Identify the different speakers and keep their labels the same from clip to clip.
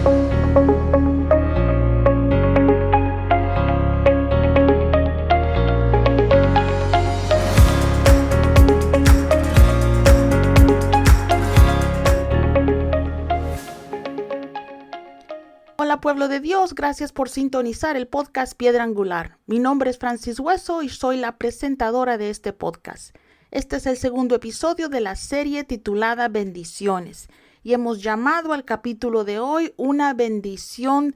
Speaker 1: Hola pueblo de Dios, gracias por sintonizar el podcast Piedra Angular. Mi nombre es Francis Hueso y soy la presentadora de este podcast. Este es el segundo episodio de la serie titulada Bendiciones y hemos llamado al capítulo de hoy Una bendición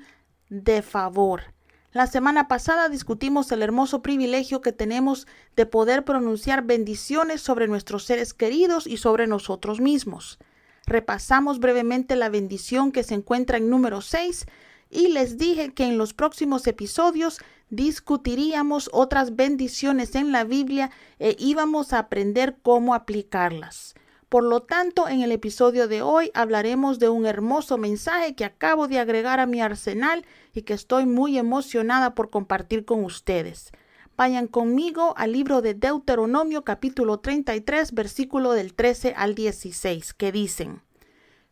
Speaker 1: de favor. La semana pasada discutimos el hermoso privilegio que tenemos de poder pronunciar bendiciones sobre nuestros seres queridos y sobre nosotros mismos. Repasamos brevemente la bendición que se encuentra en número 6 y les dije que en los próximos episodios discutiríamos otras bendiciones en la Biblia e íbamos a aprender cómo aplicarlas. Por lo tanto, en el episodio de hoy hablaremos de un hermoso mensaje que acabo de agregar a mi arsenal y que estoy muy emocionada por compartir con ustedes. Vayan conmigo al libro de Deuteronomio capítulo 33, versículo del 13 al 16, que dicen: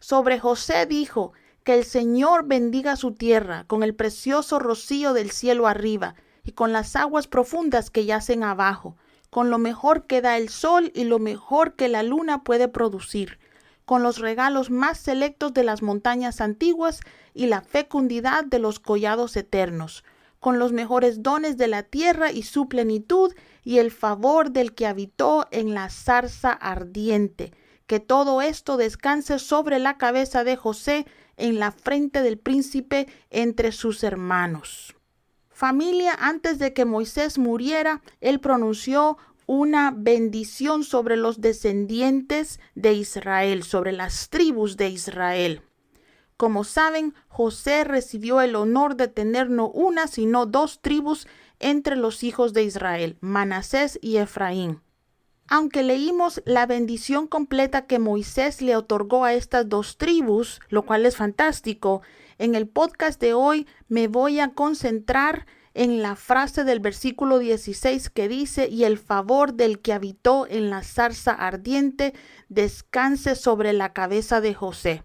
Speaker 1: Sobre José dijo, que el Señor bendiga su tierra con el precioso rocío del cielo arriba y con las aguas profundas que yacen abajo, con lo mejor que da el sol y lo mejor que la luna puede producir, con los regalos más selectos de las montañas antiguas y la fecundidad de los collados eternos, con los mejores dones de la tierra y su plenitud y el favor del que habitó en la zarza ardiente. Que todo esto descanse sobre la cabeza de José, en la frente del príncipe entre sus hermanos. Familia, antes de que Moisés muriera, él pronunció una bendición sobre los descendientes de Israel, sobre las tribus de Israel. Como saben, José recibió el honor de tener no una, sino dos tribus entre los hijos de Israel, Manasés y Efraín. Aunque leímos la bendición completa que Moisés le otorgó a estas dos tribus, lo cual es fantástico, en el podcast de hoy me voy a concentrar en la frase del versículo 16 que dice: y el favor del que habitó en la zarza ardiente descanse sobre la cabeza de José.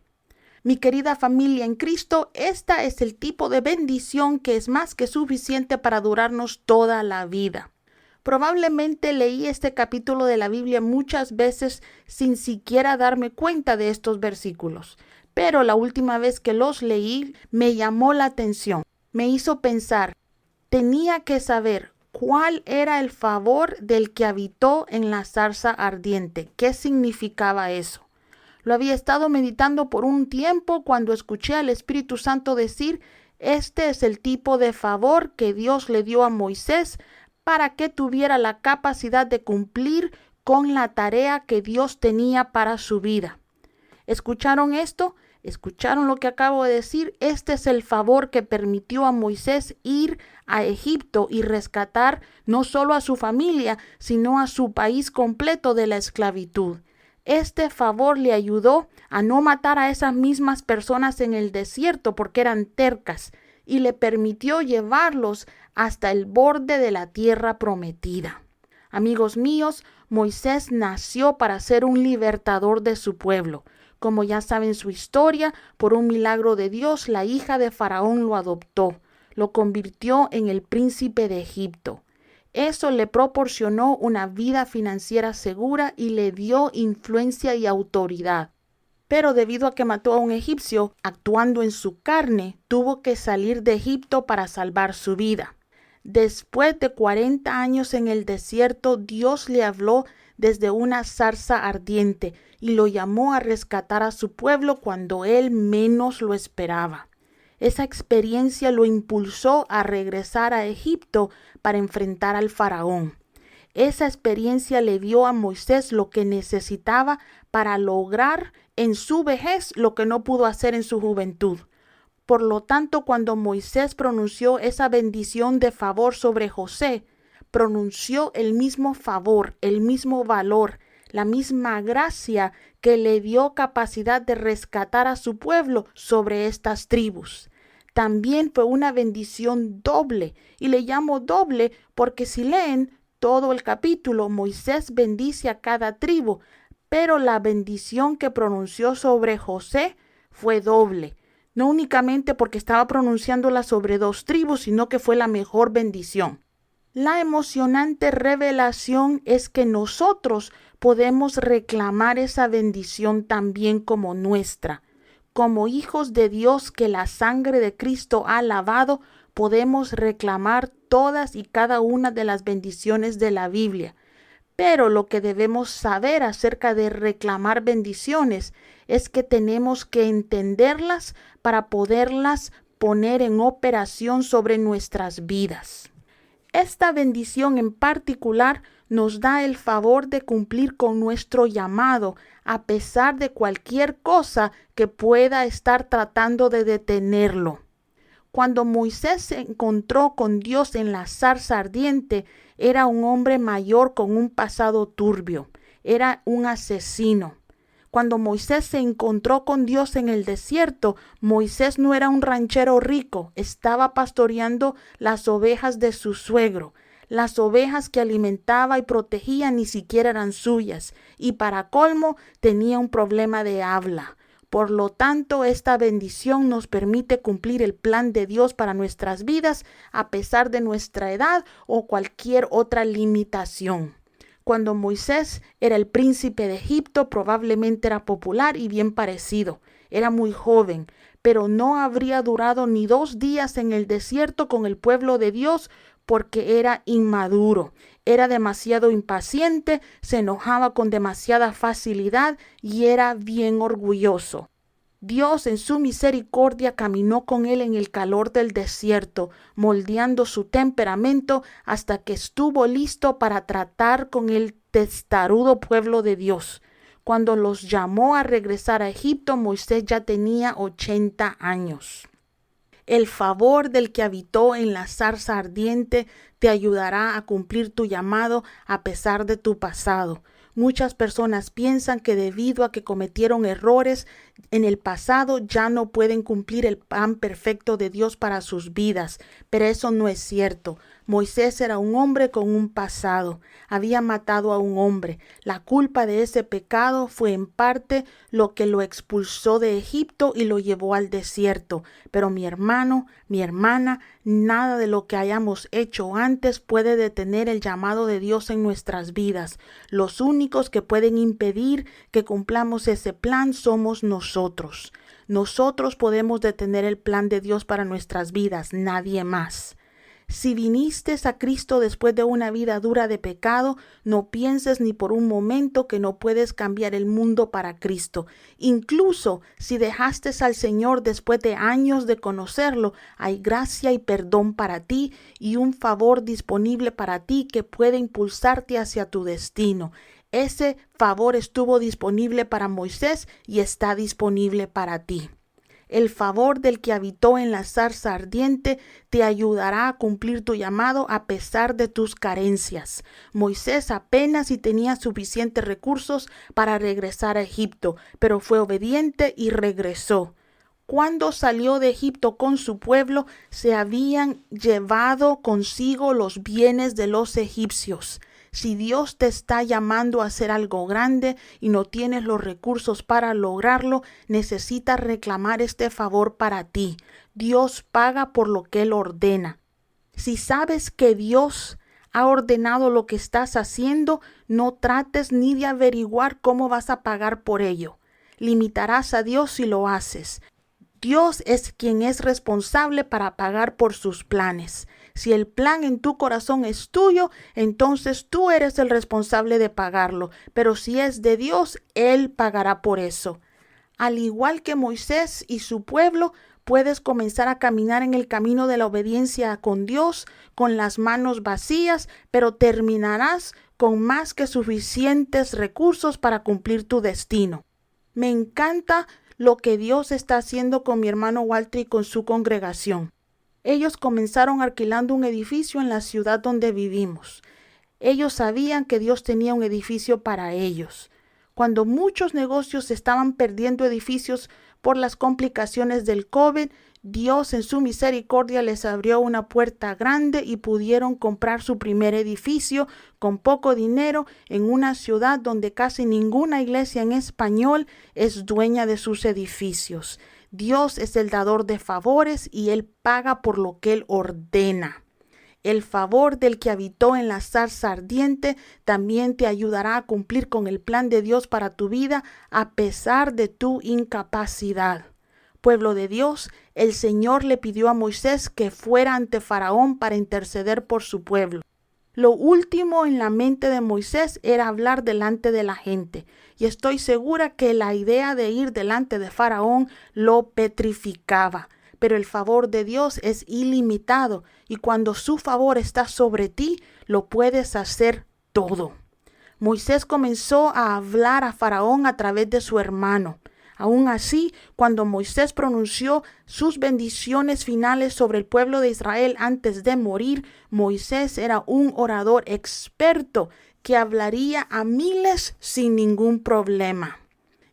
Speaker 1: Mi querida familia en Cristo, esta es el tipo de bendición que es más que suficiente para durarnos toda la vida. Probablemente leí este capítulo de la Biblia muchas veces sin siquiera darme cuenta de estos versículos, pero la última vez que los leí me llamó la atención, me hizo pensar, tenía que saber cuál era el favor del que habitó en la zarza ardiente, qué significaba eso. Lo había estado meditando por un tiempo cuando escuché al Espíritu Santo decir: este es el tipo de favor que Dios le dio a Moisés para que tuviera la capacidad de cumplir con la tarea que Dios tenía para su vida. ¿Escucharon esto? ¿Escucharon lo que acabo de decir? Este es el favor que permitió a Moisés ir a Egipto y rescatar no solo a su familia, sino a su país completo de la esclavitud. Este favor le ayudó a no matar a esas mismas personas en el desierto porque eran tercas, y le permitió llevarlos hasta el borde de la tierra prometida. Amigos míos, Moisés nació para ser un libertador de su pueblo. Como ya saben su historia, por un milagro de Dios, la hija de Faraón lo adoptó, lo convirtió en el príncipe de Egipto. Eso le proporcionó una vida financiera segura y le dio influencia y autoridad. Pero debido a que mató a un egipcio, actuando en su carne, tuvo que salir de Egipto para salvar su vida. Después de 40 años en el desierto, Dios le habló desde una zarza ardiente y lo llamó a rescatar a su pueblo cuando él menos lo esperaba. Esa experiencia lo impulsó a regresar a Egipto para enfrentar al faraón. Esa experiencia le dio a Moisés lo que necesitaba para lograr en su vejez lo que no pudo hacer en su juventud. Por lo tanto, cuando Moisés pronunció esa bendición de favor sobre José, pronunció el mismo favor, el mismo valor, la misma gracia que le dio capacidad de rescatar a su pueblo sobre estas tribus. También fue una bendición doble, y le llamo doble porque si leen todo el capítulo, Moisés bendice a cada tribu, pero la bendición que pronunció sobre José fue doble. No únicamente porque estaba pronunciándola sobre 2 tribus, sino que fue la mejor bendición. La emocionante revelación es que nosotros podemos reclamar esa bendición también como nuestra. Como hijos de Dios que la sangre de Cristo ha lavado, podemos reclamar todas y cada una de las bendiciones de la Biblia. Pero lo que debemos saber acerca de reclamar bendiciones es que tenemos que entenderlas para poderlas poner en operación sobre nuestras vidas. Esta bendición en particular nos da el favor de cumplir con nuestro llamado a pesar de cualquier cosa que pueda estar tratando de detenerlo. Cuando Moisés se encontró con Dios en la zarza ardiente, era un hombre mayor con un pasado turbio, era un asesino. Cuando Moisés se encontró con Dios en el desierto, Moisés no era un ranchero rico, estaba pastoreando las ovejas de su suegro. Las ovejas que alimentaba y protegía ni siquiera eran suyas, y para colmo tenía un problema de habla. Por lo tanto, esta bendición nos permite cumplir el plan de Dios para nuestras vidas a pesar de nuestra edad o cualquier otra limitación. Cuando Moisés era el príncipe de Egipto, probablemente era popular y bien parecido. Era muy joven, pero no habría durado ni 2 días en el desierto con el pueblo de Dios porque era inmaduro. Era demasiado impaciente, se enojaba con demasiada facilidad y era bien orgulloso. Dios en su misericordia caminó con él en el calor del desierto, moldeando su temperamento hasta que estuvo listo para tratar con el testarudo pueblo de Dios. Cuando los llamó a regresar a Egipto, Moisés ya tenía 80 años. El favor del que habitó en la zarza ardiente te ayudará a cumplir tu llamado a pesar de tu pasado. Muchas personas piensan que debido a que cometieron errores en el pasado ya no pueden cumplir el plan perfecto de Dios para sus vidas, pero eso no es cierto. Moisés era un hombre con un pasado, había matado a un hombre. La culpa de ese pecado fue en parte lo que lo expulsó de Egipto y lo llevó al desierto. Pero mi hermano, mi hermana, nada de lo que hayamos hecho antes puede detener el llamado de Dios en nuestras vidas. Los únicos que pueden impedir que cumplamos ese plan somos nosotros. Nosotros podemos detener el plan de Dios para nuestras vidas, nadie más. Si viniste a Cristo después de una vida dura de pecado, no pienses ni por un momento que no puedes cambiar el mundo para Cristo. Incluso si dejaste al Señor después de años de conocerlo, hay gracia y perdón para ti y un favor disponible para ti que puede impulsarte hacia tu destino. Ese favor estuvo disponible para Moisés y está disponible para ti. El favor del que habitó en la zarza ardiente te ayudará a cumplir tu llamado a pesar de tus carencias. Moisés apenas si tenía suficientes recursos para regresar a Egipto, pero fue obediente y regresó. Cuando salió de Egipto con su pueblo, se habían llevado consigo los bienes de los egipcios. Si Dios te está llamando a hacer algo grande y no tienes los recursos para lograrlo, necesitas reclamar este favor para ti. Dios paga por lo que Él ordena. Si sabes que Dios ha ordenado lo que estás haciendo, no trates ni de averiguar cómo vas a pagar por ello. Limitarás a Dios si lo haces. Dios es quien es responsable para pagar por sus planes. Si el plan en tu corazón es tuyo, entonces tú eres el responsable de pagarlo. Pero si es de Dios, Él pagará por eso. Al igual que Moisés y su pueblo, puedes comenzar a caminar en el camino de la obediencia con Dios, con las manos vacías, pero terminarás con más que suficientes recursos para cumplir tu destino. Me encanta lo que Dios está haciendo con mi hermano Walter y con su congregación. Ellos comenzaron alquilando un edificio en la ciudad donde vivimos. Ellos sabían que Dios tenía un edificio para ellos. Cuando muchos negocios estaban perdiendo edificios por las complicaciones del COVID, Dios en su misericordia les abrió una puerta grande y pudieron comprar su primer edificio con poco dinero en una ciudad donde casi ninguna iglesia en español es dueña de sus edificios. Dios es el dador de favores y Él paga por lo que Él ordena. El favor del que habitó en la zarza ardiente también te ayudará a cumplir con el plan de Dios para tu vida a pesar de tu incapacidad. Pueblo de Dios, el Señor le pidió a Moisés que fuera ante Faraón para interceder por su pueblo. Lo último en la mente de Moisés era hablar delante de la gente, y estoy segura que la idea de ir delante de Faraón lo petrificaba. Pero el favor de Dios es ilimitado, y cuando su favor está sobre ti, lo puedes hacer todo. Moisés comenzó a hablar a Faraón a través de su hermano. Aún así, cuando Moisés pronunció sus bendiciones finales sobre el pueblo de Israel antes de morir, Moisés era un orador experto que hablaría a miles sin ningún problema.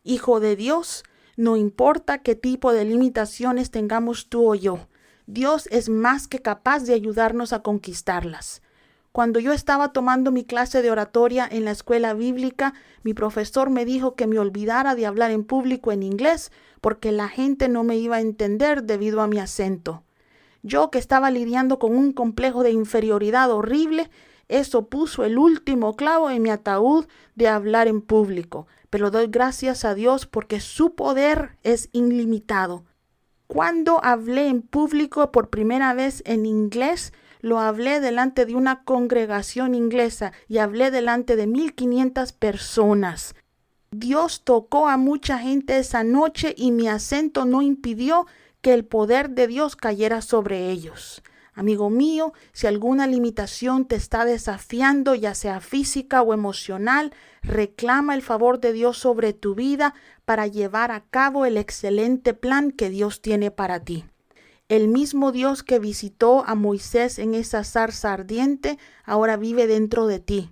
Speaker 1: Hijo de Dios, no importa qué tipo de limitaciones tengamos tú o yo, Dios es más que capaz de ayudarnos a conquistarlas. Cuando yo estaba tomando mi clase de oratoria en la escuela bíblica, mi profesor me dijo que me olvidara de hablar en público en inglés porque la gente no me iba a entender debido a mi acento. Yo, que estaba lidiando con un complejo de inferioridad horrible, eso puso el último clavo en mi ataúd de hablar en público. Pero doy gracias a Dios porque su poder es ilimitado. Cuando hablé en público por primera vez en inglés, lo hablé delante de una congregación inglesa y hablé delante de 1,500 personas. Dios tocó a mucha gente esa noche y mi acento no impidió que el poder de Dios cayera sobre ellos. Amigo mío, si alguna limitación te está desafiando, ya sea física o emocional, reclama el favor de Dios sobre tu vida para llevar a cabo el excelente plan que Dios tiene para ti. El mismo Dios que visitó a Moisés en esa zarza ardiente, ahora vive dentro de ti.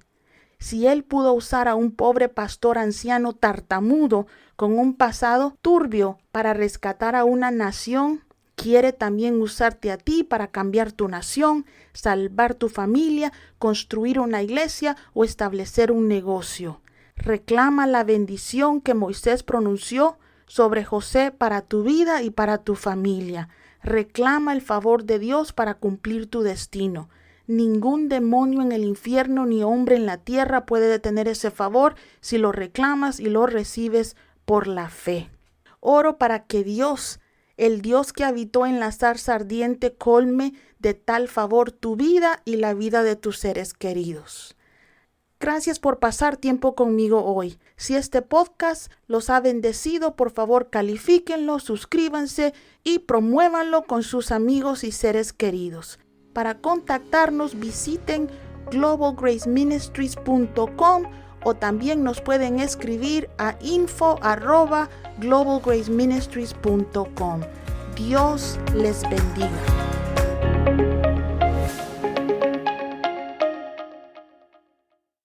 Speaker 1: Si Él pudo usar a un pobre pastor anciano tartamudo con un pasado turbio para rescatar a una nación, quiere también usarte a ti para cambiar tu nación, salvar tu familia, construir una iglesia o establecer un negocio. Reclama la bendición que Moisés pronunció sobre José para tu vida y para tu familia. Reclama el favor de Dios para cumplir tu destino. Ningún demonio en el infierno ni hombre en la tierra puede detener ese favor si lo reclamas y lo recibes por la fe. Oro para que Dios, el Dios que habitó en la zarza ardiente, colme de tal favor tu vida y la vida de tus seres queridos. Gracias por pasar tiempo conmigo hoy. Si este podcast los ha bendecido, por favor califíquenlo, suscríbanse y promuévanlo con sus amigos y seres queridos. Para contactarnos visiten globalgraceministries.com o también nos pueden escribir a info@globalgraceministries.com. Dios les bendiga.